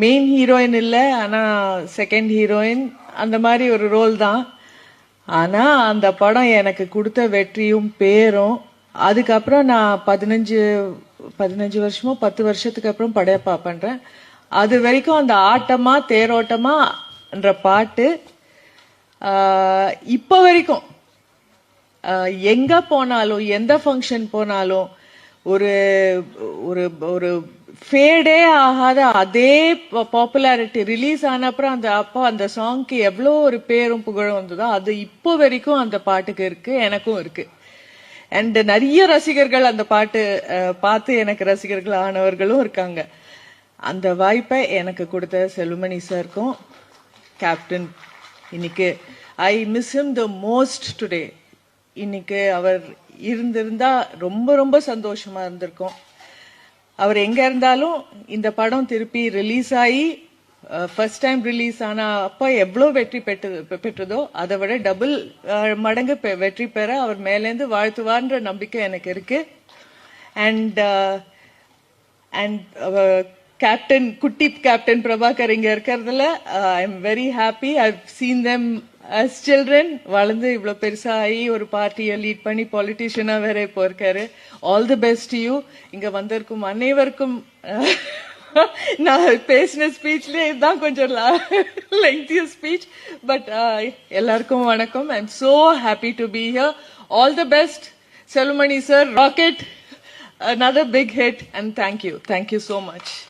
Main heroine இல்லை, ஆனால் second heroine அந்த மாதிரி ஒரு ரோல் தான். ஆனால் அந்த படம் எனக்கு கொடுத்த வெற்றியும் பேரும், அதுக்கப்புறம் நான் 15 வருஷமோ 10 வருஷத்துக்கு அப்புறம் படையப்பா பண்றேன். அது வரைக்கும் அந்த ஆட்டமா தேரோட்டமான்ற பாட்டு இப்போ வரைக்கும் எங்க போனாலும் எந்த ஃபங்க்ஷன் போனாலும் ஒரு ஒரு ஒரு ஃபேடே ஆகாத அதே பாப்புலாரிட்டி. ரிலீஸ் ஆன அப்புறம் அந்த சாங்க்கு எவ்வளோ ஒரு பேரும் புகழும் வந்ததோ அது இப்போ வரைக்கும் அந்த பாட்டுக்கு இருக்கு, எனக்கும் இருக்கு. அண்ட் நிறைய ரசிகர்கள் அந்த பாட்டு பார்த்து எனக்கு ரசிகர்கள் ஆனவர்களும் இருக்காங்க. அந்த வாய்ப்பை எனக்கு கொடுத்த செல்வமணி சாருக்கும் கேப்டன், இன்னைக்கு I miss him the most today. இன்னைக்கு அவர் இருந்திருந்தா ரொம்ப ரொம்ப சந்தோஷமா இருந்திருக்கும். அவர் எங்க இருந்தாலும் இந்த படம் திருப்பி ரிலீஸ் ஆகி ஃபர்ஸ்ட் டைம் ரிலீஸ் ஆனா அப்ப எவ்வளவு வெற்றி பெற்றதோ அதை விட டபுள் மடங்கு வெற்றி பெற அவர் மேலேந்து வாழ்த்துவார்ன்ற நம்பிக்கை எனக்கு இருக்கு. அண்ட் கேப்டன், குட்டி கேப்டன் பிரபாகர் இங்க இருக்கிறதுல I am very happy. I seen them as children. வளர்ந்து இவ்வளவு பெருசா ஆகி ஒரு பார்ட்டியை லீட் பண்ணி பாலிட்டிஷியனா வேற இப்போ இருக்காரு. All the best you. இங்க வந்திருக்கும் அனைவருக்கும் நான் பேசின ஸ்பீச்ல இதுதான் கொஞ்சம் லெங்திய ஸ்பீச், பட் எல்லாருக்கும் வணக்கம். I am so happy to be here. All the best Selvamani sir. Rocket, another big hit, and thank you so much.